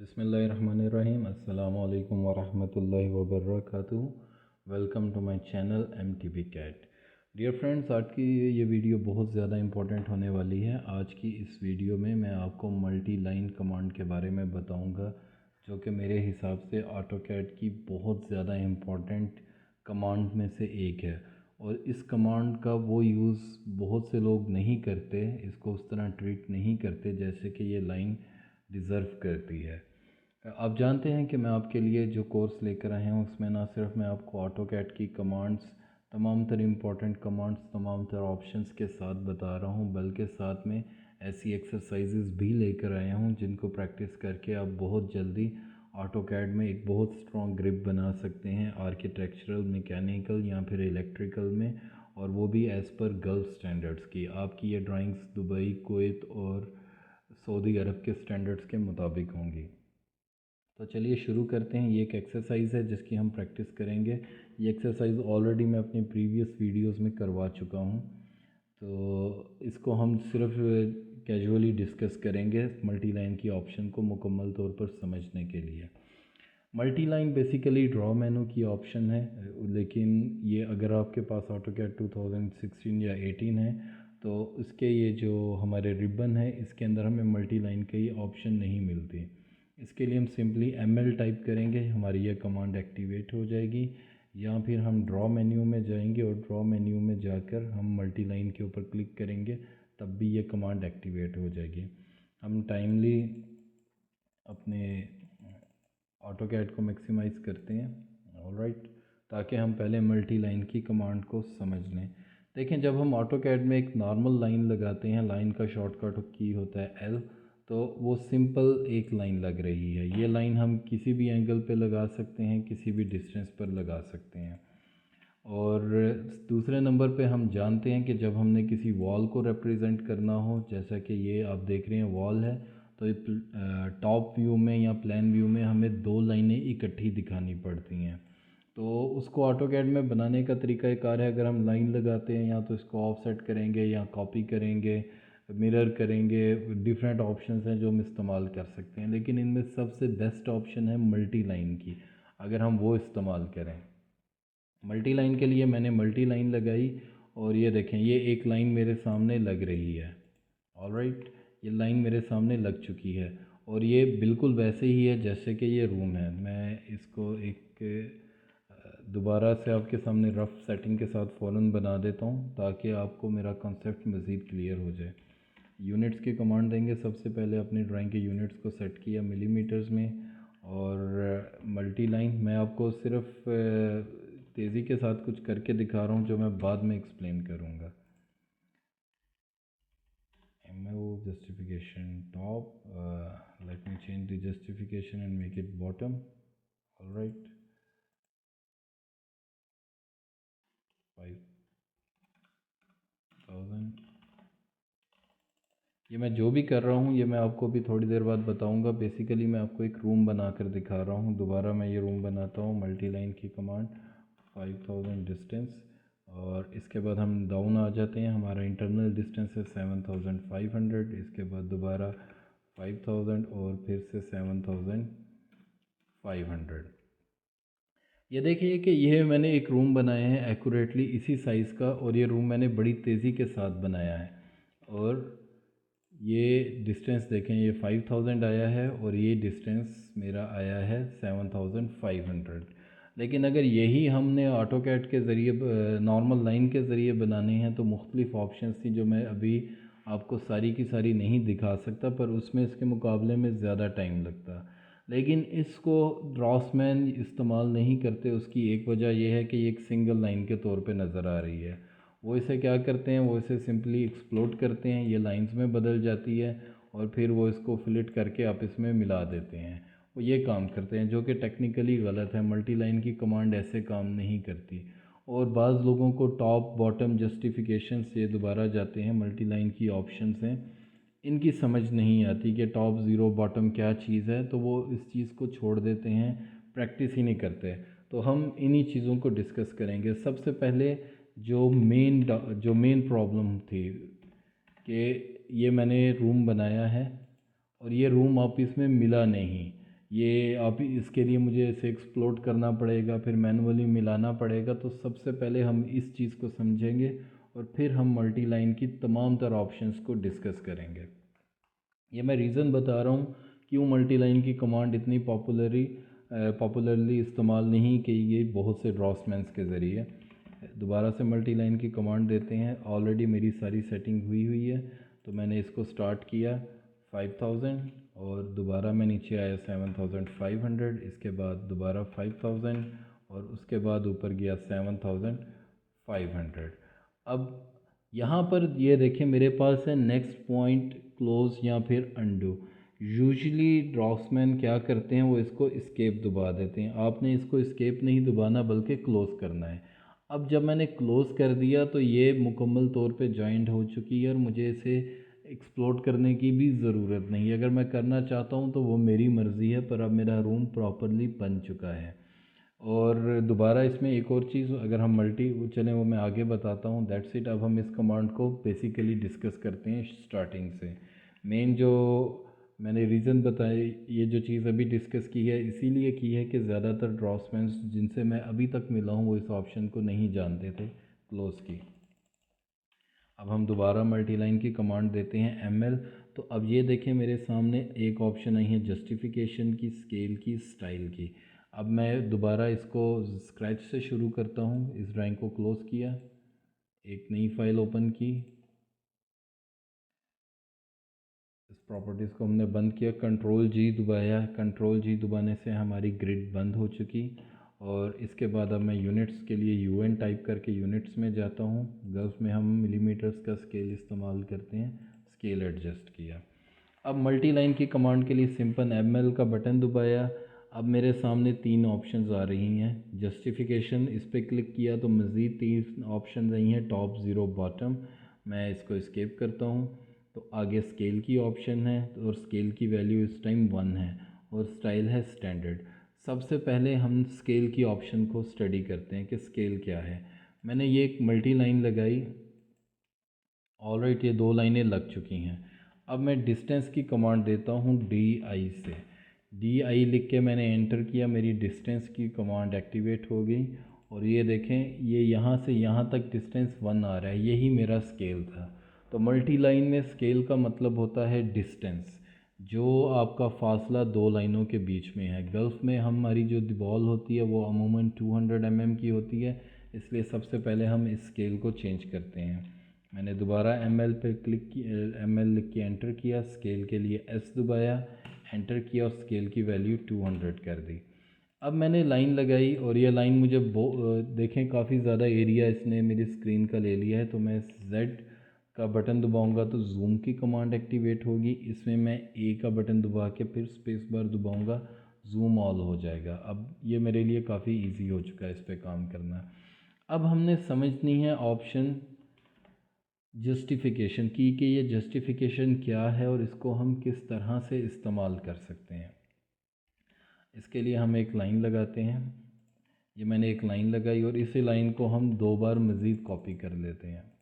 बिस्मिल्लाहिर्रहमानिर्रहीम। अस्सलामु अलैकुम वरहमतुल्लाहि वबरकातुहू। Welcome to my channel MTB cat. Dear friends, आज की ये वीडियो बहुत ज़्यादा इम्पोर्टेंट होने वाली है। आज की इस वीडियो में मैं आपको मल्टी लाइन कमांड के बारे में बताऊंगा, जो कि मेरे हिसाब से ऑटोकैड की बहुत ज़्यादा इम्पोर्टेंट कमांड में से एक है। और इस कमांड का वो यूज़ बहुत से लोग नहीं करते, इसको उस तरह ट्रीट नहीं करते जैसे कि ये लाइन डिज़र्व करती है। आप जानते हैं कि मैं आपके लिए जो कोर्स लेकर आया हूँ उसमें ना सिर्फ मैं आपको ऑटोकैड की कमांड्स, तमाम तर इम्पोर्टेंट कमांड्स, तमाम तर ऑप्शंस के साथ बता रहा हूँ, बल्कि साथ में ऐसी एक्सरसाइजेस भी लेकर आया हूँ जिनको प्रैक्टिस करके आप बहुत जल्दी ऑटोकैड में एक बहुत स्ट्रॉन्ग ग्रिप बना सकते हैं, आर्किटेक्चरल, मैकेनिकल या फिर इलेक्ट्रिकल में, और वो भी एज़ पर गल्फ़ स्टैंडर्ड्स की। आपकी ये ड्राइंग्स दुबई, कुवैत और सऊदी अरब के स्टैंडर्ड्स के मुताबिक होंगी। तो चलिए शुरू करते हैं। ये एक एक्सरसाइज़ है जिसकी हम प्रैक्टिस करेंगे। ये एक्सरसाइज़ ऑलरेडी मैं अपनी प्रीवियस वीडियोस में करवा चुका हूँ, तो इसको हम सिर्फ कैजुअली डिस्कस करेंगे मल्टी लाइन की ऑप्शन को मुकम्मल तौर पर समझने के लिए। मल्टी लाइन बेसिकली ड्रॉ मेनू की ऑप्शन है, लेकिन ये अगर आपके पास ऑटोकैड 2016 या 18 है तो इसके ये जो हमारे रिबन है इसके अंदर हमें मल्टी लाइन की ऑप्शन नहीं मिलती। इसके लिए हम सिंपली ML टाइप करेंगे, हमारी ये कमांड एक्टिवेट हो जाएगी, या फिर हम ड्रॉ मेन्यू में जाएंगे और ड्रॉ मेन्यू में जाकर हम मल्टी लाइन के ऊपर क्लिक करेंगे, तब भी ये कमांड एक्टिवेट हो जाएगी। हम टाइमली अपने ऑटोकैड को मैक्सिमाइज़ करते हैं, ऑलराइट, ताकि हम पहले मल्टी लाइन की कमांड को समझ लें। देखें, जब हम ऑटोकैड में एक नॉर्मल लाइन लगाते हैं, लाइन का शॉर्टकट की होता है L, तो वो सिंपल एक लाइन लग रही है। ये लाइन हम किसी भी एंगल पे लगा सकते हैं, किसी भी डिस्टेंस पर लगा सकते हैं। और दूसरे नंबर पे हम जानते हैं कि जब हमने किसी वॉल को रिप्रेजेंट करना हो, जैसा कि ये आप देख रहे हैं वॉल है, तो टॉप व्यू में या प्लान व्यू में हमें दो लाइनें इकट्ठी दिखानी पड़ती हैं। तो उसको ऑटोकैड में बनाने का तरीका कार है, अगर हम लाइन लगाते हैं या तो इसको ऑफसेट करेंगे या कॉपी करेंगे, मिरर करेंगे, डिफरेंट ऑप्शंस हैं जो हम इस्तेमाल कर सकते हैं, लेकिन इनमें सबसे बेस्ट ऑप्शन है मल्टी लाइन की। अगर हम वो इस्तेमाल करें, मल्टी लाइन के लिए मैंने मल्टी लाइन लगाई और ये देखें, ये एक लाइन मेरे सामने लग रही है। ऑलराइट, ये लाइन मेरे सामने लग चुकी है और ये बिल्कुल वैसे ही है जैसे कि ये रूम है। मैं इसको एक दोबारा से आपके सामने रफ़ सेटिंग के साथ फ़ौरन बना देता हूँ ताकि आपको मेरा कॉन्सेप्ट मज़ीद क्लियर हो जाए। यूनिट्स की कमांड देंगे। सबसे पहले अपनी ड्राइंग के यूनिट्स को सेट किया मिलीमीटर्स में, और मल्टी लाइन मैं आपको सिर्फ तेज़ी के साथ कुछ करके दिखा रहा हूँ जो मैं बाद में एक्सप्लेन करूँगा। ML justification top, let me change the justification and make it bottom. All right, 5000। ये मैं जो भी कर रहा हूँ ये मैं आपको भी थोड़ी देर बाद बताऊँगा। बेसिकली मैं आपको एक रूम बना कर दिखा रहा हूँ। दोबारा मैं ये रूम बनाता हूँ, मल्टी लाइन की कमांड 5000 डिस्टेंस, और इसके बाद हम डाउन आ जाते हैं। हमारा इंटरनल डिस्टेंस है 7500, इसके बाद दोबारा 5000 और फिर से 7500। ये देखिए कि यह मैंने एक रूम बनाया है एक्यूरेटली इसी साइज़ का, और ये रूम मैंने बड़ी तेज़ी के साथ बनाया है। और ये डिस्टेंस देखें, ये 5000 आया है और ये डिस्टेंस मेरा आया है 7500। लेकिन अगर यही हमने ऑटोकैड के ज़रिए नॉर्मल लाइन के ज़रिए बनाने हैं तो मुख्तलिफ़ ऑप्शंस थी जो मैं अभी आपको सारी की सारी नहीं दिखा सकता, पर उसमें इसके मुकाबले में ज़्यादा टाइम लगता। लेकिन इसको ड्रॉसमैन इस्तेमाल नहीं करते। उसकी एक वजह यह है कि ये एक सिंगल लाइन के तौर पे नज़र आ रही है। वो इसे क्या करते हैं, वो इसे सिंपली एक्सप्लोड करते हैं, ये लाइंस में बदल जाती है और फिर वो इसको फिलिट करके आप इसमें मिला देते हैं। वो ये काम करते हैं जो कि टेक्निकली गलत है। मल्टी लाइन की कमांड ऐसे काम नहीं करती। और बाज़ लोगों को टॉप बॉटम जस्टिफिकेशन से दोबारा जाते हैं, मल्टी लाइन की ऑप्शंस हैं, इनकी समझ नहीं आती कि टॉप ज़ीरो बॉटम क्या चीज़ है, तो वो इस चीज़ को छोड़ देते हैं, प्रैक्टिस ही नहीं करते। तो हम इन्हीं चीज़ों को डिस्कस करेंगे। सबसे पहले जो मेन प्रॉब्लम थी कि ये मैंने रूम बनाया है और ये रूम आप इसमें मिला नहीं। ये आप इसके लिए मुझे इसे एक्सप्लोर करना पड़ेगा, फिर मैनुअली मिलाना पड़ेगा। तो सबसे पहले हम इस चीज़ को समझेंगे और फिर हम मल्टी लाइन की तमाम तरह ऑप्शंस को डिस्कस करेंगे। ये मैं रीज़न बता रहा हूँ क्यों मल्टी लाइन की कमांड इतनी पॉपुलरली इस्तेमाल नहीं की गई बहुत से ड्रॉसमैन्स के ज़रिए। दोबारा से मल्टी लाइन की कमांड देते हैं। ऑलरेडी मेरी सारी सेटिंग हुई है, तो मैंने इसको स्टार्ट किया 5000 और दोबारा मैं नीचे आया 7500, इसके बाद दोबारा 5000 और उसके बाद ऊपर गया 7500। अब यहाँ पर ये देखें मेरे पास है नेक्स्ट पॉइंट, क्लोज या फिर अंडू। यूजुअली ड्रॉसमैन क्या करते हैं, वो इसको एस्केप दबा देते हैं। आपने इसको एस्केप नहीं दबाना बल्कि क्लोज़ करना है। अब जब मैंने क्लोज़ कर दिया तो ये मुकम्मल तौर पे जॉइंट हो चुकी है और मुझे इसे एक्सप्लोर करने की भी ज़रूरत नहीं है। अगर मैं करना चाहता हूँ तो वो मेरी मर्ज़ी है, पर अब मेरा रूम प्रॉपरली बन चुका है। और दोबारा इसमें एक और चीज़, अगर हम चलें वो मैं आगे बताता हूँ। That's it. अब हम इस कमांड को बेसिकली डिस्कस करते हैं स्टार्टिंग से। मेन जो मैंने रीज़न बताए, ये जो चीज़ अभी डिस्कस की है इसीलिए की है कि ज़्यादातर ड्रॉसमैन्स जिनसे मैं अभी तक मिला हूँ वो इस ऑप्शन को नहीं जानते थे, क्लोज़ की। अब हम दोबारा मल्टी लाइन की कमांड देते हैं ml। तो अब ये देखें मेरे सामने एक ऑप्शन आई है जस्टिफिकेशन की, स्केल की, स्टाइल की। अब मैं दोबारा इसको स्क्रैच से शुरू करता हूँ। इस ड्राइंग को क्लोज़ किया, एक नई फाइल ओपन की, इस प्रॉपर्टीज़ को हमने बंद किया, कंट्रोल जी दबाया। कंट्रोल जी दबाने से हमारी ग्रिड बंद हो चुकी। और इसके बाद अब मैं यूनिट्स के लिए UN टाइप करके यूनिट्स में जाता हूँ। गल्फ में हम मिलीमीटर्स का स्केल इस्तेमाल करते हैं, स्केल एडजस्ट किया। अब मल्टी लाइन की कमांड के लिए सिंपल ml का बटन दबाया। अब मेरे सामने 3 ऑप्शंस आ रही हैं। जस्टिफिकेशन, इस पर क्लिक किया तो मज़ीद 3 ऑप्शन आई हैं, टॉप, ज़ीरो, बॉटम। मैं इसको एस्केप करता हूँ। तो आगे स्केल की ऑप्शन है और स्केल की वैल्यू इस टाइम 1 है और स्टाइल है स्टैंडर्ड। सबसे पहले हम स्केल की ऑप्शन को स्टडी करते हैं कि स्केल क्या है। मैंने ये एक मल्टी लाइन लगाई, ऑलराइट, ये 2 लाइनें लग चुकी हैं। अब मैं डिस्टेंस की कमांड देता हूँ DI से। DI लिख के मैंने एंटर किया, मेरी डिस्टेंस की कमांड एक्टिवेट हो गई। और ये देखें, ये यहाँ से यहाँ तक डिस्टेंस 1 आ रहा है, यही मेरा स्केल था। तो मल्टी लाइन में स्केल का मतलब होता है डिस्टेंस, जो आपका फासला 2 लाइनों के बीच में है। गल्फ़ में हमारी जो बॉल होती है वो अमूमन 200 mm की होती है, इसलिए सबसे पहले हम इस स्केल को चेंज करते हैं। मैंने दोबारा ml पर क्लिक किया, ml लिख के एंटर किया, स्केल के लिए S दबाया, एंटर किया और स्केल की वैल्यू 200 कर दी। अब मैंने लाइन लगाई और ये लाइन मुझे देखें काफ़ी ज़्यादा एरिया इसने मेरी स्क्रीन का ले लिया है। तो मैं Z का बटन दबाऊंगा तो जूम की कमांड एक्टिवेट होगी। इसमें मैं A का बटन दबा के फिर स्पेस बार दबाऊंगा, जूम ऑल हो जाएगा। अब ये मेरे लिए काफ़ी इजी हो चुका है इस पर काम करना। अब हमने समझनी है ऑप्शन जस्टिफिकेशन की कि ये जस्टिफिकेशन क्या है और इसको हम किस तरह से इस्तेमाल कर सकते हैं। इसके लिए हम एक लाइन लगाते हैं। ये मैंने एक लाइन लगाई और इसी लाइन को हम 2 बार मज़ीद कॉपी कर लेते हैं।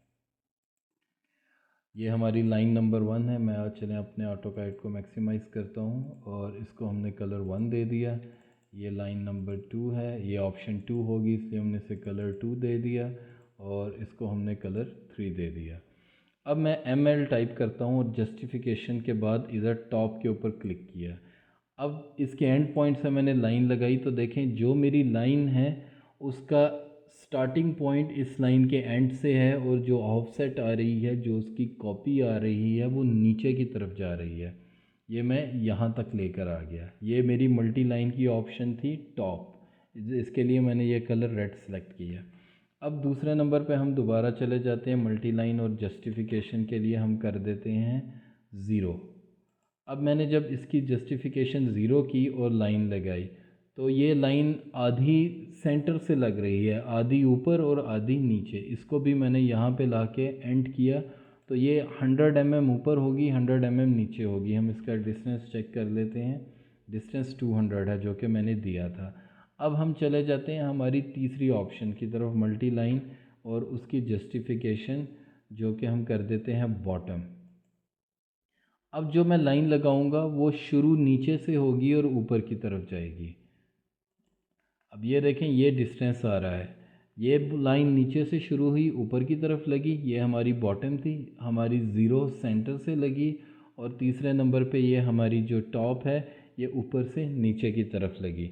ये हमारी लाइन नंबर 1 है। मैं चलें अपने ऑटोकैड को मैक्सिमाइज़ करता हूँ और इसको हमने कलर 1 दे दिया। ये लाइन नंबर 2 है, ये ऑप्शन 2 होगी, इसलिए हमने इसे कलर 2 दे दिया और इसको हमने कलर 3 दे दिया। अब मैं ml टाइप करता हूँ और जस्टिफिकेशन के बाद इधर टॉप के ऊपर क्लिक किया। अब इसके एंड पॉइंट से मैंने लाइन लगाई तो देखें जो मेरी लाइन है उसका स्टार्टिंग पॉइंट इस लाइन के एंड से है और जो ऑफसेट आ रही है, जो उसकी कॉपी आ रही है, वो नीचे की तरफ जा रही है। ये मैं यहाँ तक लेकर आ गया। ये मेरी मल्टी लाइन की ऑप्शन थी टॉप, इसके लिए मैंने ये कलर रेड सेलेक्ट किया। अब दूसरे नंबर पे हम दोबारा चले जाते हैं मल्टी लाइन और जस्टिफिकेशन के लिए हम कर देते हैं 0। अब मैंने जब इसकी जस्टिफिकेशन 0 की और लाइन लगाई तो ये लाइन आधी सेंटर से लग रही है, आधी ऊपर और आधी नीचे। इसको भी मैंने यहाँ पे लाके एंड किया तो ये 100 mm ऊपर होगी, 100 mm नीचे होगी। हम इसका डिस्टेंस चेक कर लेते हैं। डिस्टेंस 200 है जो कि मैंने दिया था। अब हम चले जाते हैं हमारी तीसरी ऑप्शन की तरफ, मल्टी लाइन और उसकी जस्टिफिकेशन, जो कि हम कर देते हैं बॉटम। अब जो मैं लाइन लगाऊंगा वो शुरू नीचे से होगी और ऊपर की तरफ जाएगी। अब ये देखें, ये डिस्टेंस आ रहा है, ये लाइन नीचे से शुरू हुई, ऊपर की तरफ लगी, ये हमारी बॉटम थी, हमारी ज़ीरो सेंटर से लगी, और तीसरे नंबर पे ये हमारी जो टॉप है ये ऊपर से नीचे की तरफ लगी।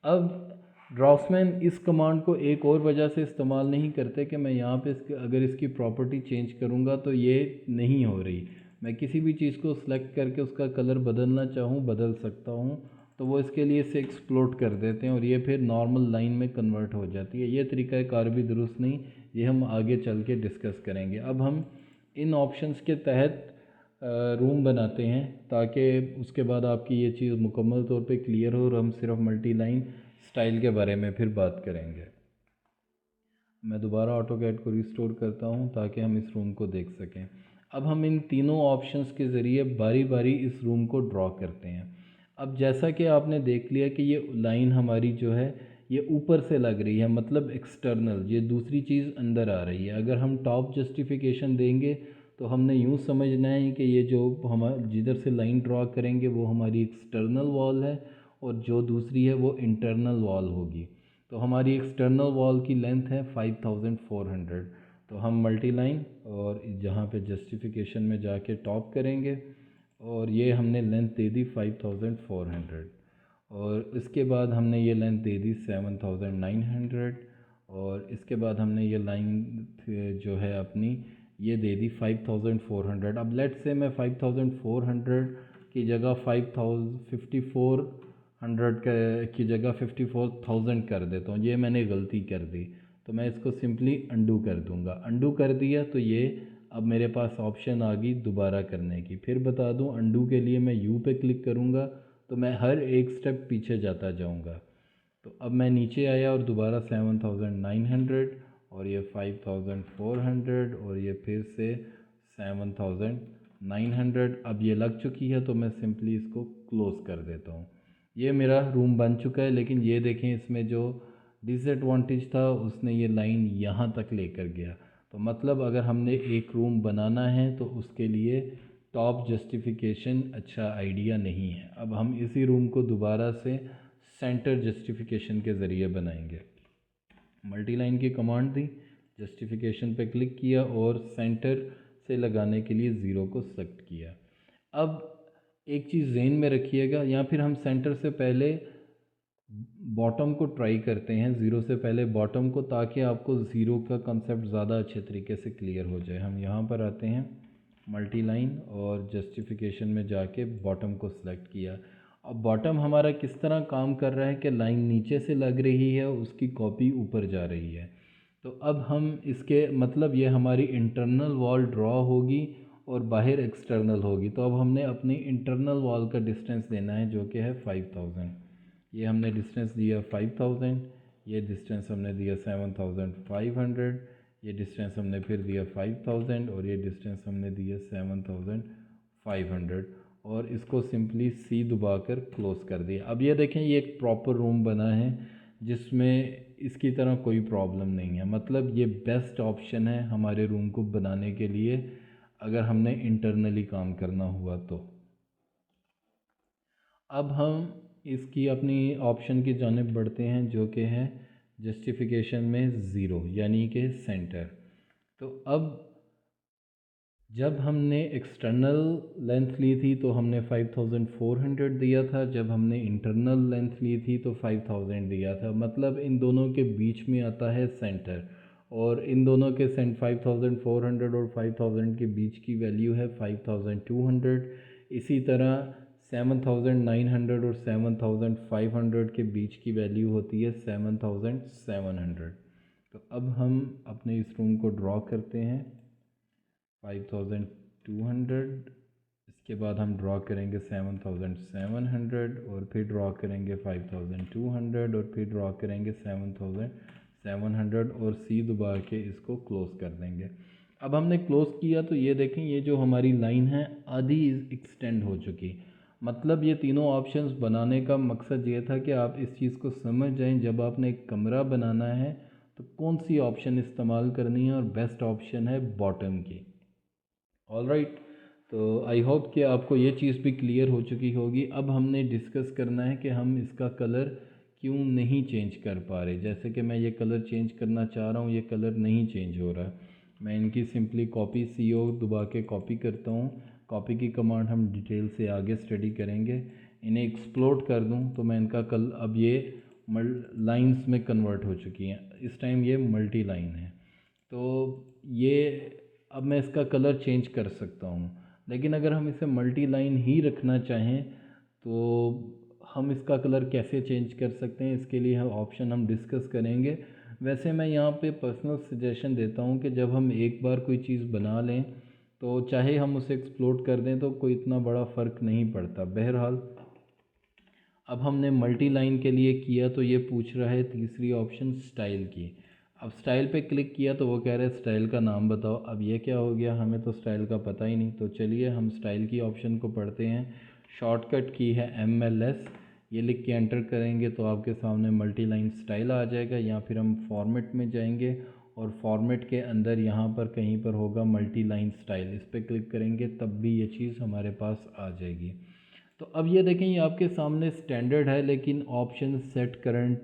अब ड्राफ्ट्समैन इस कमांड को एक और वजह से इस्तेमाल नहीं करते कि मैं यहाँ पे अगर इसकी प्रॉपर्टी चेंज करूँगा तो ये नहीं हो रही। मैं किसी भी चीज़ को सिलेक्ट करके उसका कलर बदलना चाहूँ बदल सकता हूँ, तो वो इसके लिए इसे एक्सप्लोड कर देते हैं और ये फिर नॉर्मल लाइन में कन्वर्ट हो जाती है। ये तरीका कार भी दुरुस्त नहीं, ये हम आगे चल के डिस्कस करेंगे। अब हम इन ऑप्शंस के तहत रूम बनाते हैं ताकि उसके बाद आपकी ये चीज़ मुकम्मल तौर पे क्लियर हो और हम सिर्फ मल्टी लाइन स्टाइल के बारे में फिर बात करेंगे। मैं दोबारा ऑटोकैड को रिस्टोर करता हूँ ताकि हम इस रूम को देख सकें। अब हम इन तीनों ऑप्शंस के ज़रिए बारी बारी इस रूम को ड्रॉ करते हैं। अब जैसा कि आपने देख लिया कि ये लाइन हमारी जो है ये ऊपर से लग रही है, मतलब एक्सटर्नल, ये दूसरी चीज़ अंदर आ रही है। अगर हम टॉप जस्टिफिकेशन देंगे तो हमने यूँ समझना है कि ये जो हम जिधर से लाइन ड्रॉ करेंगे वो हमारी एक्सटर्नल वॉल है और जो दूसरी है वो इंटरनल वॉल होगी। तो हमारी एक्सटर्नल वॉल की लेंथ है 5400। तो हम मल्टी लाइन और जहाँ पे जस्टिफिकेशन में जाके टॉप करेंगे और ये हमने लेंथ दे दी 5400, और इसके बाद हमने ये लेंथ दे दी 7900, और इसके बाद हमने ये लाइन जो है अपनी ये दे दी 5400। अब लेट से मैं 5400 की जगह 5400 की जगह 54000 कर देता हूँ। ये मैंने गलती कर दी, तो मैं इसको सिंपली अंडू कर दूँगा। अंडू कर दिया तो ये अब मेरे पास ऑप्शन आ गई दोबारा करने की। फिर बता दूँ, अंडू के लिए मैं यू पे क्लिक करूँगा तो मैं हर एक स्टेप पीछे जाता जाऊँगा। तो अब मैं नीचे आया और दोबारा 7900 और ये 5400 और ये फिर से 7900। अब ये लग चुकी है तो मैं सिंपली इसको क्लोज़ कर देता हूँ। ये मेरा रूम बन चुका है, लेकिन ये देखें इसमें जो डिसएडवांटेज था उसने ये लाइन यहाँ तक लेकर गया। तो मतलब अगर हमने एक रूम बनाना है तो उसके लिए टॉप जस्टिफिकेशन अच्छा आइडिया नहीं है। अब हम इसी रूम को दोबारा से सेंटर जस्टिफिकेशन के ज़रिए बनाएंगे। मल्टी लाइन की कमांड दी, जस्टिफिकेशन पे क्लिक किया और सेंटर से लगाने के लिए ज़ीरो को सेलेक्ट किया। अब एक चीज़ ज़हन में रखिएगा, या फिर हम सेंटर से पहले बॉटम को ट्राई करते हैं, ज़ीरो से पहले बॉटम को, ताकि आपको ज़ीरो का कंसेप्ट ज़्यादा अच्छे तरीके से क्लियर हो जाए। हम यहाँ पर आते हैं मल्टी लाइन और जस्टिफिकेशन में जाके बॉटम को सिलेक्ट किया। अब बॉटम हमारा किस तरह काम कर रहा है कि लाइन नीचे से लग रही है, उसकी कॉपी ऊपर जा रही है। तो अब हम इसके मतलब ये हमारी इंटरनल वॉल ड्रॉ होगी और बाहर एक्सटर्नल होगी। तो अब हमने अपनी इंटरनल वॉल का डिस्टेंस देना है जो कि है 5000। ये हमने डिस्टेंस दिया 5000, ये डिस्टेंस हमने दिया 7500, ये डिस्टेंस हमने फिर दिया 5000 और ये डिस्टेंस हमने दिया 7500, और इसको सिंपली सी दबाकर क्लोज़ कर दिया। अब ये देखें, ये एक प्रॉपर रूम बना है जिसमें इसकी तरह कोई प्रॉब्लम नहीं है। मतलब ये बेस्ट ऑप्शन है हमारे रूम को बनाने के लिए अगर हमने इंटरनली काम करना हुआ तो। अब हम इसकी अपनी ऑप्शन की जानिब बढ़ते हैं जो कि है जस्टिफिकेशन में ज़ीरो यानी कि सेंटर। तो अब जब हमने एक्सटर्नल लेंथ ली थी तो हमने 5400 दिया था, जब हमने इंटरनल लेंथ ली थी तो 5000 दिया था। मतलब इन दोनों के बीच में आता है सेंटर, और इन दोनों के 5400 और 5000 के बीच की वैल्यू है 5200। इसी तरह 7900 और 7500 के बीच की वैल्यू होती है 7700। तो अब हम अपने इस रूम को ड्रॉ करते हैं 5200, इसके बाद हम ड्रॉ करेंगे 7700 और फिर ड्रॉ करेंगे 5200 और फिर ड्रॉ करेंगे 7700 और सी दबा के इसको क्लोज़ कर देंगे। अब हमने क्लोज़ किया तो ये देखें, ये जो हमारी लाइन है आधी एक्सटेंड हो चुकी। मतलब ये तीनों ऑप्शंस बनाने का मकसद ये था कि आप इस चीज़ को समझ जाएं, जब आपने एक कमरा बनाना है तो कौन सी ऑप्शन इस्तेमाल करनी है, और बेस्ट ऑप्शन है बॉटम की। ऑल राइट, तो आई होप कि आपको ये चीज़ भी क्लियर हो चुकी होगी। अब हमने डिस्कस करना है कि हम इसका कलर क्यों नहीं चेंज कर पा रहे। जैसे कि मैं ये कलर चेंज करना चाह रहा हूँ, ये कलर नहीं चेंज हो रहा। मैं इनकी सिंपली कॉपी CO दबा के कॉपी करता हूँ। कॉपी की कमांड हम डिटेल से आगे स्टडी करेंगे। इन्हें एक्सप्लोड कर दूँ तो मैं इनका अब ये लाइंस में कन्वर्ट हो चुकी हैं। इस टाइम ये मल्टी लाइन है। तो ये अब मैं इसका कलर चेंज कर सकता हूँ। लेकिन अगर हम इसे मल्टी लाइन ही रखना चाहें तो हम इसका कलर कैसे चेंज कर सकते हैं, इसके लिए हम ऑप्शन हम डिस्कस करेंगे। वैसे मैं यहाँ पे पर्सनल सजेशन देता हूँ कि जब हम एक बार कोई चीज़ बना लें तो चाहे हम उसे एक्सप्लोड कर दें तो कोई इतना बड़ा फ़र्क नहीं पड़ता। बहरहाल अब हमने मल्टी लाइन के लिए किया तो ये पूछ रहा है तीसरी ऑप्शन स्टाइल की। अब स्टाइल पे क्लिक किया तो वो कह रहा है स्टाइल का नाम बताओ। अब ये क्या हो गया, हमें तो स्टाइल का पता ही नहीं। तो चलिए हम स्टाइल की ऑप्शन को पढ़ते हैं। शॉर्टकट की है MLS। ये लिख के एंटर करेंगे तो आपके सामने मल्टी लाइन स्टाइल आ जाएगा। या फिर हम फॉर्मेट में जाएंगे और फॉर्मेट के अंदर यहाँ पर कहीं पर होगा मल्टी लाइन स्टाइल, इस पर क्लिक करेंगे तब भी ये चीज़ हमारे पास आ जाएगी। तो अब ये देखें, ये आपके सामने स्टैंडर्ड है लेकिन ऑप्शन सेट करंट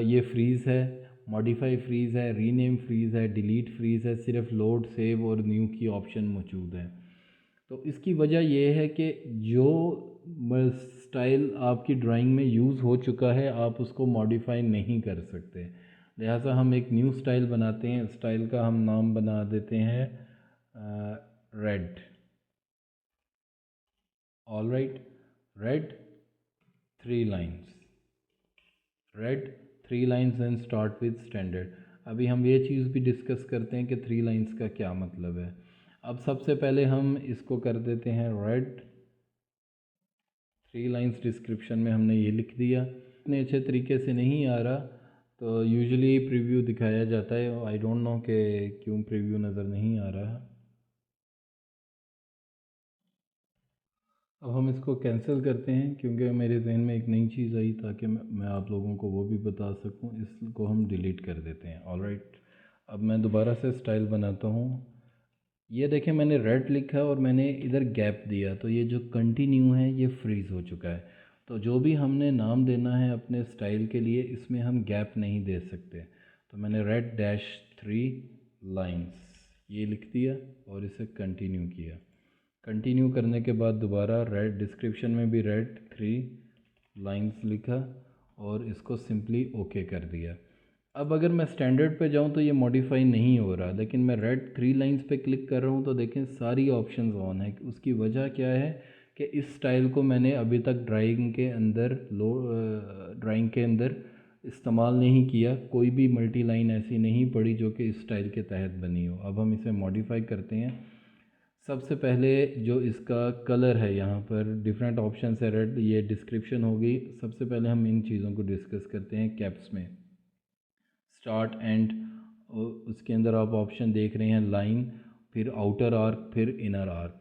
ये फ्रीज़ है, मॉडिफाई फ्रीज़ है, रीनेम फ्रीज़ है, डिलीट फ्रीज़ है, सिर्फ लोड सेव और न्यू की ऑप्शन मौजूद है। तो इसकी वजह यह है कि जो स्टाइल आपकी ड्राइंग में यूज़ हो चुका है आप उसको मॉडिफाई नहीं कर सकते। लिहाजा हम एक न्यू स्टाइल बनाते हैं। स्टाइल का हम नाम बना देते हैं red. All right, red 3 lines, red 3 lines and start with standard. अभी हम ये चीज़ भी डिस्कस करते हैं कि 3 लाइन्स का क्या मतलब है। अब सबसे पहले हम इसको कर देते हैं रेड 3 लाइन्स। डिस्क्रिप्शन में हमने ये लिख दिया। इतने अच्छे तरीके से नहीं आ रहा तो यूजुअली प्रीव्यू दिखाया जाता है। आई डोंट नो कि क्यों प्रीव्यू नज़र नहीं आ रहा। अब हम इसको कैंसिल करते हैं क्योंकि मेरे जहन में एक नई चीज़ आई ताकि मैं आप लोगों को वो भी बता सकूं। इसको हम डिलीट कर देते हैं। ऑल राइट, अब मैं दोबारा से स्टाइल बनाता हूँ। ये देखें, मैंने रेड लिखा और मैंने इधर गैप दिया तो ये जो कंटिन्यू है ये फ्रीज़ हो चुका है। तो जो भी हमने नाम देना है अपने स्टाइल के लिए इसमें हम गैप नहीं दे सकते। तो मैंने रेड डैश 3 लाइन्स ये लिख दिया और इसे कंटिन्यू किया। कंटिन्यू करने के बाद दोबारा रेड, डिस्क्रिप्शन में भी रेड 3 लाइन्स लिखा और इसको सिंपली ओके कर दिया। अब अगर मैं स्टैंडर्ड पे जाऊं तो ये मॉडिफाई नहीं हो रहा, लेकिन मैं रेड 3 लाइन्स पे क्लिक कर रहा हूं तो देखें सारी ऑप्शंस ऑन है। उसकी वजह क्या है कि इस स्टाइल को मैंने अभी तक ड्राइंग के अंदर इस्तेमाल नहीं किया। कोई भी मल्टी लाइन ऐसी नहीं पड़ी जो कि इस स्टाइल के तहत बनी हो। अब हम इसे मॉडिफाई करते हैं। सबसे पहले जो इसका कलर है, यहाँ पर डिफरेंट ऑप्शन है। रेड ये डिस्क्रिप्शन होगी। सबसे पहले हम इन चीज़ों को डिस्कस करते हैं। कैप्स में स्टार्ट एंड, उसके अंदर आप ऑप्शन देख रहे हैं लाइन, फिर आउटर आर्क, फिर इनर आर्क।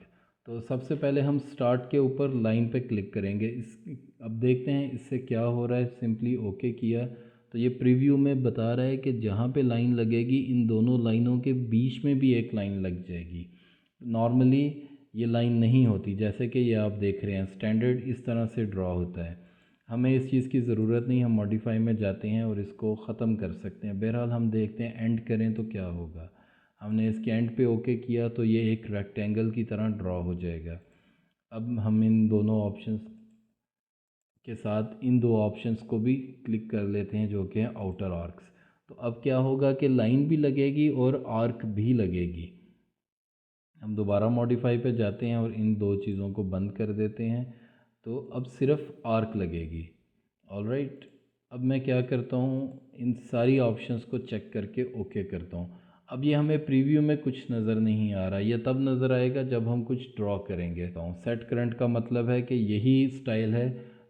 तो सबसे पहले हम स्टार्ट के ऊपर लाइन पे क्लिक करेंगे। अब देखते हैं इससे क्या हो रहा है। सिंपली ओके किया तो ये प्रीव्यू में बता रहा है कि जहाँ पे लाइन लगेगी इन दोनों लाइनों के बीच में भी एक लाइन लग जाएगी। नॉर्मली ये लाइन नहीं होती, जैसे कि ये आप देख रहे हैं स्टैंडर्ड इस तरह से ड्रॉ होता है। हमें इस चीज़ की ज़रूरत नहीं, हम मॉडिफाई में जाते हैं और इसको ख़त्म कर सकते हैं। बहरहाल हम देखते हैं एंड करें तो क्या होगा। हमने इसके एंड पे ओके किया तो ये एक रेक्टेंगल की तरह ड्रॉ हो जाएगा। अब हम इन दोनों ऑप्शंस के साथ इन दो ऑप्शंस को भी क्लिक कर लेते हैं जो कि हैं आउटर आर्क्स। तो अब क्या होगा कि लाइन भी लगेगी और आर्क भी लगेगी। हम दोबारा मॉडिफाई पे जाते हैं और इन दो चीज़ों को बंद कर देते हैं तो अब सिर्फ आर्क लगेगी। ऑल राइट, अब मैं क्या करता हूँ, इन सारी ऑप्शंस को चेक करके ओके करता हूँ। अब ये हमें प्रीव्यू में कुछ नज़र नहीं आ रहा। ये तब नज़र आएगा जब हम कुछ ड्रॉ करेंगे। तो सेट करंट का मतलब है कि यही स्टाइल है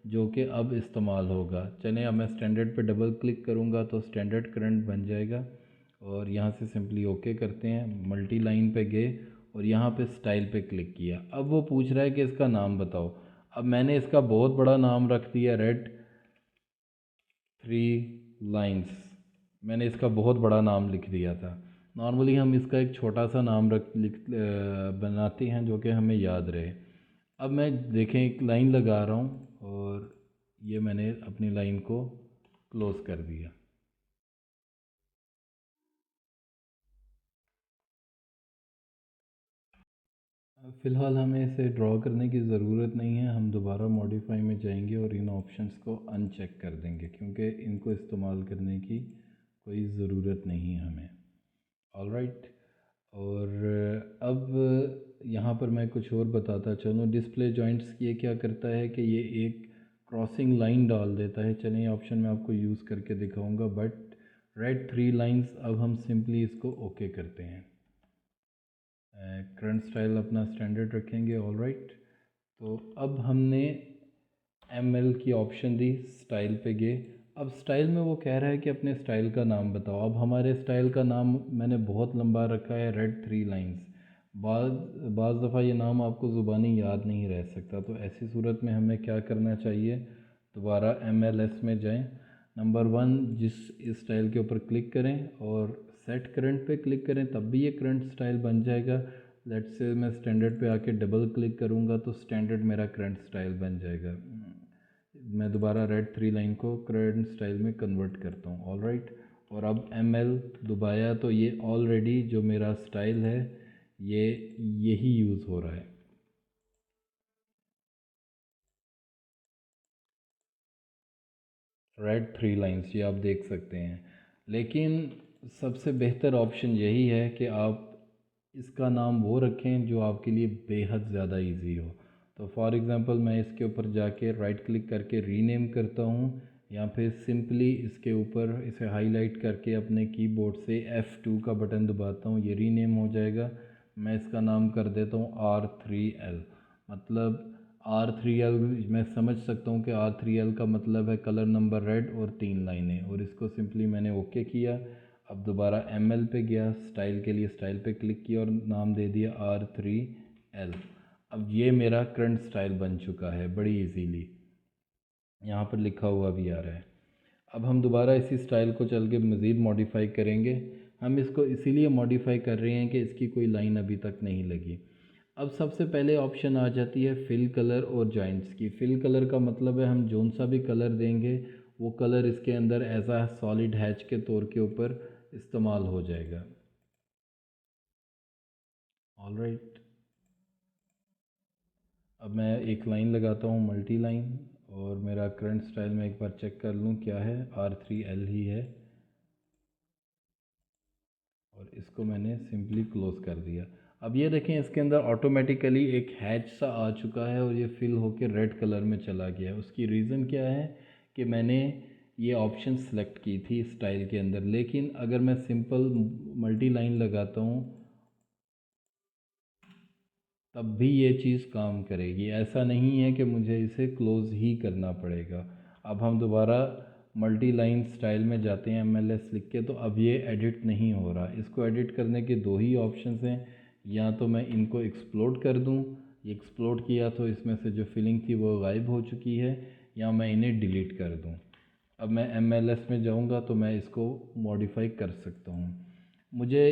जो कि अब इस्तेमाल होगा। चलें, अब मैं स्टैंडर्ड पे डबल क्लिक करूँगा तो स्टैंडर्ड करंट बन जाएगा और यहाँ से सिंपली ओके करते हैं। मल्टी लाइन पे गए और यहाँ पे स्टाइल पे क्लिक किया। अब वो पूछ रहा है कि इसका नाम बताओ। अब मैंने इसका बहुत बड़ा नाम रख दिया, रेड 3 लाइन्स। मैंने इसका बहुत बड़ा नाम लिख दिया था। नॉर्मली हम इसका एक छोटा सा नाम बनाते हैं जो कि हमें याद रहे। अब मैं देखें एक लाइन लगा रहा हूँ और ये मैंने अपनी लाइन को क्लोज़ कर दिया। फ़िलहाल हमें इसे ड्रॉ करने की ज़रूरत नहीं है, हम दोबारा मॉडिफाई में जाएंगे और इन ऑप्शंस को अनचेक कर देंगे क्योंकि इनको इस्तेमाल करने की कोई ज़रूरत नहीं है हमें। ऑलराइट, और अब यहाँ पर मैं कुछ और बताता चलूँ। डिस्प्ले जॉइंट्स ये क्या करता है कि ये एक क्रॉसिंग लाइन डाल देता है। चलिए ऑप्शन मैं आपको यूज़ करके दिखाऊंगा, बट रेड 3 लाइंस, अब हम सिंपली इसको ओके करते हैं। करंट स्टाइल अपना स्टैंडर्ड रखेंगे। ऑलराइट, तो अब हमने ML की ऑप्शन दी, स्टाइल पे गए। अब स्टाइल में वो कह रहा है कि अपने स्टाइल का नाम बताओ। अब हमारे स्टाइल का नाम मैंने बहुत लंबा रखा है, रेड 3 लाइंस। बाज़ दफ़ा ये नाम आपको ज़ुबानी याद नहीं रह सकता, तो ऐसी सूरत में हमें क्या करना चाहिए, दोबारा MLS में जाएं। नंबर 1 जिस स्टाइल के ऊपर क्लिक करें और सेट करंट पे क्लिक करें, तब भी ये करंट स्टाइल बन जाएगा। लेट्स से मैं स्टैंडर्ड पे आके डबल क्लिक करूँगा तो स्टैंडर्ड मेरा करंट स्टाइल बन जाएगा। मैं दोबारा रेड 3 लाइन को करंट स्टाइल में कन्वर्ट करता हूँ। ऑलराइट, और अब ML दबाया तो ये ऑलरेडी जो मेरा स्टाइल है ये यही यूज़ हो रहा है। रेड 3 लाइंस ये आप देख सकते हैं, लेकिन सबसे बेहतर ऑप्शन यही है कि आप इसका नाम वो रखें जो आपके लिए बेहद ज़्यादा इजी हो। तो फॉर एग्ज़ाम्पल मैं इसके ऊपर जाके राइट क्लिक करके रीनेम करता हूँ, या फिर सिंपली इसके ऊपर इसे हाईलाइट करके अपने कीबोर्ड से F2 का बटन दबाता हूँ, ये रीनेम हो जाएगा। मैं इसका नाम कर देता हूँ R3L। मतलब R3L मैं समझ सकता हूँ कि R3L का मतलब है कलर नंबर रेड और 3 लाइनें, और इसको सिंपली मैंने ओके किया। अब दोबारा ML पे गया, स्टाइल के लिए स्टाइल पे क्लिक किया और नाम दे दिया R3L। अब ये मेरा करंट स्टाइल बन चुका है बड़ी इजीली, यहाँ पर लिखा हुआ भी आ रहा है। अब हम दोबारा इसी स्टाइल को चल के मज़ीद मॉडिफाई करेंगे। हम इसको इसीलिए मॉडिफाई कर रहे हैं कि इसकी कोई लाइन अभी तक नहीं लगी। अब सबसे पहले ऑप्शन आ जाती है फिल कलर और जॉइंट्स की। फिल कलर का मतलब है हम जोन सा भी कलर देंगे वो कलर इसके अंदर एज आ सॉलिड हैच के तौर के ऊपर इस्तेमाल हो जाएगा। ऑलराइट, अब मैं एक लाइन लगाता हूँ, मल्टी लाइन, और मेरा करंट स्टाइल में एक बार चेक कर लूँ क्या है, R3L ही है, और इसको मैंने सिंपली क्लोज़ कर दिया। अब ये देखें इसके अंदर ऑटोमेटिकली एक हैच सा आ चुका है और ये फिल होकर रेड कलर में चला गया है। उसकी रीज़न क्या है कि मैंने ये ऑप्शन सेलेक्ट की थी स्टाइल के अंदर, लेकिन अगर मैं सिंपल मल्टी लाइन लगाता हूँ तब भी ये चीज़ काम करेगी। ऐसा नहीं है कि मुझे इसे क्लोज़ ही करना पड़ेगा। अब हम दोबारा मल्टी लाइन स्टाइल में जाते हैं MLS लिख के, तो अब ये एडिट नहीं हो रहा। इसको एडिट करने के दो ही ऑप्शंस हैं, या तो मैं इनको एक्सप्लोड कर दूं, ये एक्सप्लोड किया तो इसमें से जो फिलिंग थी वो गायब हो चुकी है, या मैं इन्हें डिलीट कर दूं। अब मैं MLS में जाऊंगा तो मैं इसको मॉडिफाई कर सकता हूं। मुझे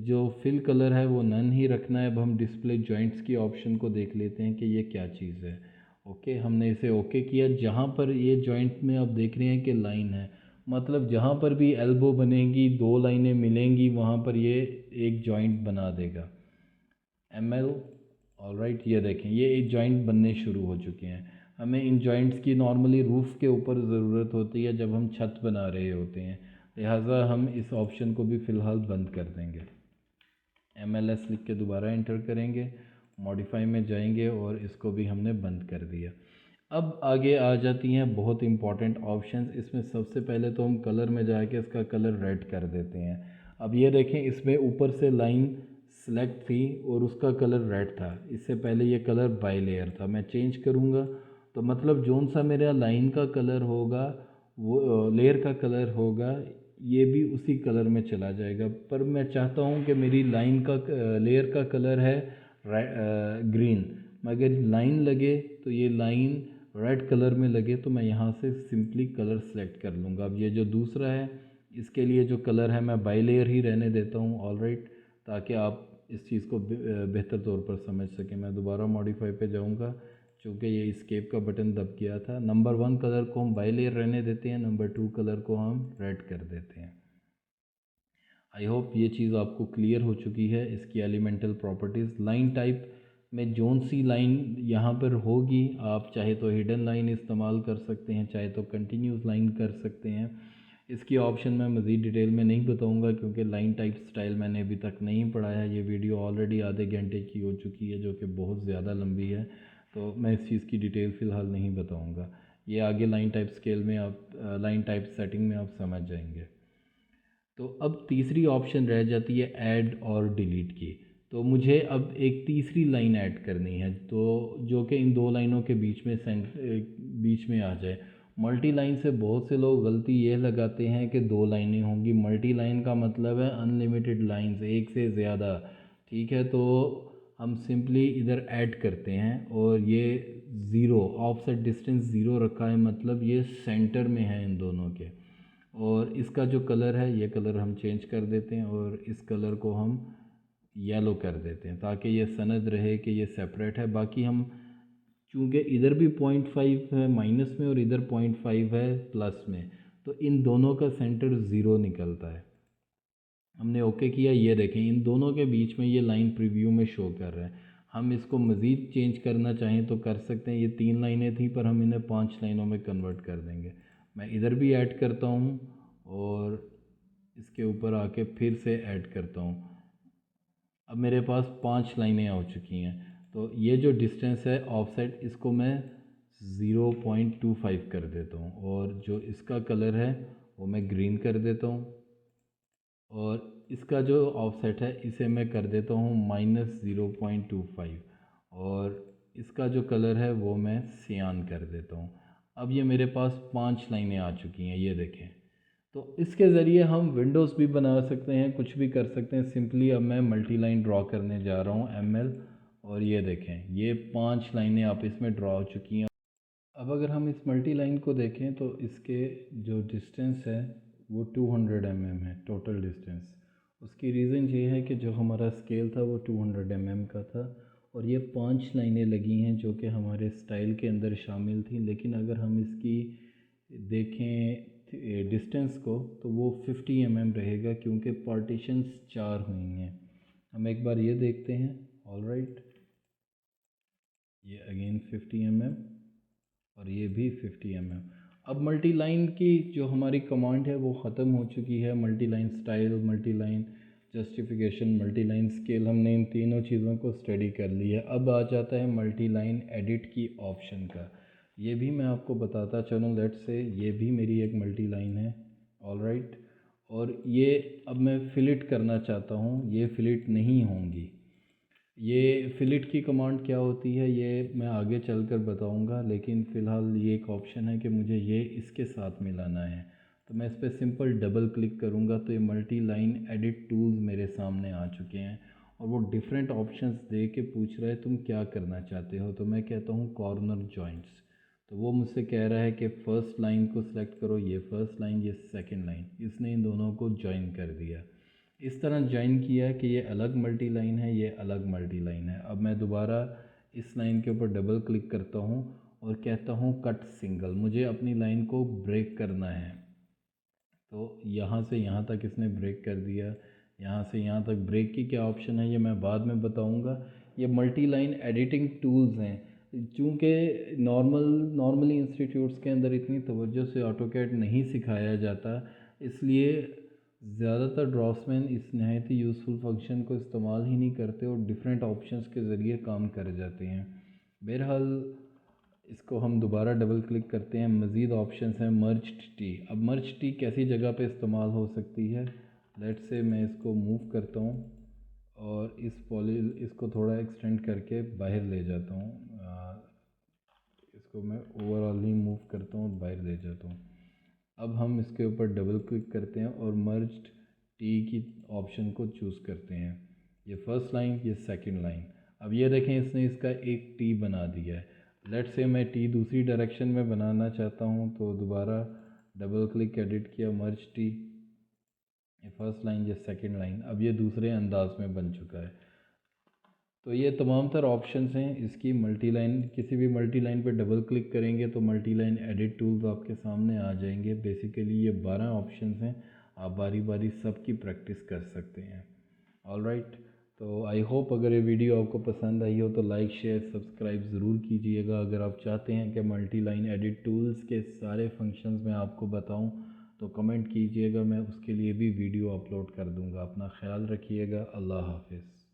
जो फिल कलर है वो नन ही रखना है। अब हम डिस्प्ले जॉइंट्स की ऑप्शन को देख लेते हैं कि ये क्या चीज़ है। ओके, हमने इसे ओके किया। जहाँ पर ये जॉइंट में आप देख रहे हैं कि लाइन है, मतलब जहाँ पर भी एल्बो बनेगी, दो लाइनें मिलेंगी, वहाँ पर ये एक जॉइंट बना देगा। ML, ऑलराइट, ये देखें ये एक जॉइंट बनने शुरू हो चुके हैं। हमें इन जॉइंट्स की नॉर्मली रूफ़ के ऊपर ज़रूरत होती है जब हम छत बना रहे होते हैं, लिहाजा हम इस ऑप्शन को भी फ़िलहाल बंद कर देंगे। MLS लिख के दोबारा एंटर करेंगे, मॉडिफाई में जाएंगे और इसको भी हमने बंद कर दिया। अब आगे आ जाती हैं बहुत इंपॉर्टेंट ऑप्शंस। इसमें सबसे पहले तो हम कलर में जाके इसका कलर रेड कर देते हैं। अब ये देखें इसमें ऊपर से लाइन सेलेक्ट थी और उसका कलर रेड था, इससे पहले ये कलर बाई लेयर था। मैं चेंज करूँगा तो मतलब जोन सा मेरा लाइन का कलर होगा वो लेयर का कलर होगा, ये भी उसी कलर में चला जाएगा। पर मैं चाहता हूँ कि मेरी लाइन का लेयर का कलर है ग्रीन, मगर लाइन लगे तो ये लाइन रेड कलर में लगे, तो मैं यहाँ से सिंपली कलर सेलेक्ट कर लूँगा। अब ये जो दूसरा है इसके लिए जो कलर है मैं बाई लेयर ही रहने देता हूँ, ऑलराइट, ताकि आप इस चीज़ को बेहतर तौर पर समझ सकें। मैं दोबारा मॉडिफाई पे जाऊँगा, चूँकि ये एस्केप का बटन दब गया था। नंबर 1 कलर को हम बाई लेयर रहने देते हैं, नंबर 2 कलर को हम रेड कर देते हैं। आई होप ये चीज़ आपको क्लियर हो चुकी है। इसकी एलिमेंटल प्रॉपर्टीज़, लाइन टाइप में जोन सी लाइन यहाँ पर होगी, आप चाहे तो हिडन लाइन इस्तेमाल कर सकते हैं, चाहे तो कंटिन्यूस लाइन कर सकते हैं। इसकी ऑप्शन मैं मज़ीद डिटेल में नहीं बताऊंगा, क्योंकि लाइन टाइप स्टाइल मैंने अभी तक नहीं पढ़ाया है। ये वीडियो ऑलरेडी आधे घंटे की हो चुकी है, जो कि बहुत ज़्यादा लंबी है, तो मैं इस चीज़ की डिटेल फ़िलहाल नहीं बताऊंगा। ये आगे लाइन टाइप स्केल में आप लाइन टाइप सेटिंग में आप समझ जाएंगे। तो अब तीसरी ऑप्शन रह जाती है ऐड और डिलीट की। तो मुझे अब एक तीसरी लाइन ऐड करनी है, तो जो कि इन दो लाइनों के बीच में आ जाए। मल्टी लाइन से बहुत से लोग गलती ये लगाते हैं कि दो लाइनें होंगी। मल्टी लाइन का मतलब है अनलिमिटेड लाइंस, एक से ज़्यादा, ठीक है। तो हम सिंपली इधर ऐड करते हैं और ये ज़ीरो, ऑफसेट डिस्टेंस ज़ीरो रखा है, मतलब ये सेंटर में है इन दोनों के। और इसका जो कलर है, ये कलर हम चेंज कर देते हैं और इस कलर को हम येलो कर देते हैं, ताकि ये सनद रहे कि ये सेपरेट है। बाकी हम चूँकि इधर भी 0.5 है माइनस में और इधर 0.5 है प्लस में, तो इन दोनों का सेंटर ज़ीरो निकलता है। हमने ओके किया, ये देखें इन दोनों के बीच में ये लाइन प्रीव्यू में शो कर रहा है। हम इसको मज़ीद चेंज करना चाहें तो कर सकते हैं। ये 3 लाइनें थी, पर हम इन्हें 5 लाइनों में कन्वर्ट कर देंगे। मैं इधर भी ऐड करता हूँ और इसके ऊपर आके फिर से ऐड करता हूँ। अब मेरे पास 5 लाइनें आ चुकी हैं। तो ये जो डिस्टेंस है ऑफसेट, इसको मैं 0.25 कर देता हूँ और जो इसका कलर है वो मैं ग्रीन कर देता हूँ और इसका जो ऑफसेट है इसे मैं कर देता हूँ -0.25 और इसका जो कलर है वो मैं सियान कर देता हूँ। अब ये मेरे पास 5 लाइनें आ चुकी हैं, ये देखें। तो इसके ज़रिए हम विंडोज़ भी बना सकते हैं, कुछ भी कर सकते हैं। सिंपली अब मैं मल्टी लाइन ड्रॉ करने जा रहा हूँ ML, और ये देखें ये 5 लाइनें आप इसमें ड्रॉ हो चुकी हैं। अब अगर हम इस मल्टी लाइन को देखें तो इसके जो डिस्टेंस है वो 200 mm है, टोटल डिस्टेंस। उसकी रीज़न ये है कि जो हमारा स्केल था वो 200 mm का था और ये 5 लाइनें लगी हैं जो कि हमारे स्टाइल के अंदर शामिल थी। लेकिन अगर हम इसकी देखें डिस्टेंस को, तो वो 50 mm रहेगा, क्योंकि पार्टीशंस 4 हुई हैं। हम एक बार ये देखते हैं, ऑलराइट, ये अगेन 50 mm और ये भी 50 mm। अब मल्टी लाइन की जो हमारी कमांड है वो ख़त्म हो चुकी है। Multi line style, multi line justification, multi line scale, हमने इन तीनों चीज़ों को स्टडी कर लिया। अब आ जाता है मल्टी लाइन एडिट की ऑप्शन का। ये भी मैं आपको बताता चलूँ। लेट्स से ये भी मेरी एक मल्टी लाइन है, ऑलराइट, और ये अब मैं फिलिट करना चाहता हूँ, ये फिलिट नहीं होंगी। ये फिलिट की कमांड क्या होती है ये मैं आगे चलकर बताऊंगा, लेकिन फ़िलहाल ये एक ऑप्शन है कि मुझे ये इसके साथ मिलाना है। तो मैं इस पर सिंपल डबल क्लिक करूंगा तो ये मल्टी लाइन एडिट टूल्स मेरे सामने आ चुके हैं और वो डिफरेंट ऑप्शंस दे के पूछ रहा है तुम क्या करना चाहते हो। तो मैं कहता हूँ कॉर्नर जॉइंट्स। तो वो मुझसे कह रहा है कि फ़र्स्ट लाइन को सिलेक्ट करो, ये फ़र्स्ट लाइन, ये सेकेंड लाइन। इसने इन दोनों को ज्वाइन कर दिया। इस तरह ज्वाइन किया कि ये अलग मल्टी लाइन है, ये अलग मल्टी लाइन है। अब मैं दोबारा इस लाइन के ऊपर डबल क्लिक करता हूँ और कहता हूँ कट सिंगल। मुझे अपनी लाइन को ब्रेक करना है। तो यहाँ से यहाँ तक इसने ब्रेक कर दिया, यहाँ से यहाँ तक। ब्रेक की क्या ऑप्शन है ये मैं बाद में बताऊँगा। ये मल्टी लाइन एडिटिंग टूल्स हैं। चूँकि नॉर्मली इंस्टीट्यूट्स के अंदर इतनी तवज्जो से ऑटोकैड नहीं सिखाया जाता, इसलिए ज़्यादातर ड्रॉप्समैन इस नहायत ही यूज़फुल फंक्शन को इस्तेमाल ही नहीं करते और डिफरेंट ऑप्शंस के ज़रिए काम कर जाते हैं। बहरहाल इसको हम दोबारा डबल क्लिक करते हैं। मज़ीद ऑप्शंस हैं मर्ज्ड टी। अब मर्ज टी कैसी जगह पे इस्तेमाल हो सकती है, लेट्स से मैं इसको मूव करता हूँ और इसको थोड़ा एक्सटेंड करके बाहर ले जाता हूँ। इसको मैं ओवरऑल ही मूव करता हूँ और बाहर ले जाता हूँ। अब हम इसके ऊपर डबल क्लिक करते हैं और मर्ज्ड टी की ऑप्शन को चूज़ करते हैं। ये फर्स्ट लाइन, ये सेकंड लाइन। अब ये देखें इसने इसका एक टी बना दिया है। लेट्स से मैं टी दूसरी डायरेक्शन में बनाना चाहता हूँ, तो दोबारा डबल क्लिक एडिट किया, मर्ज टी, ये फर्स्ट लाइन, ये सेकंड लाइन, अब ये दूसरे अंदाज में बन चुका है। तो ये तमाम तर ऑप्शंस हैं इसकी। मल्टी लाइन, किसी भी मल्टी लाइन पे डबल क्लिक करेंगे तो मल्टी लाइन एडिट टूल्स आपके सामने आ जाएंगे। बेसिकली ये 12 ऑप्शंस हैं, आप बारी बारी सब की प्रैक्टिस कर सकते हैं। ऑलराइट, तो आई होप अगर ये वीडियो आपको पसंद आई हो तो लाइक शेयर सब्सक्राइब ज़रूर कीजिएगा। अगर आप चाहते हैं कि मल्टी लाइन एडिट टूल्स के सारे फंक्शंस मैं आपको बताऊं तो कमेंट कीजिएगा, मैं उसके लिए भी वीडियो अपलोड कर दूंगा। अपना ख्याल रखिएगा। अल्लाह हाफिज़।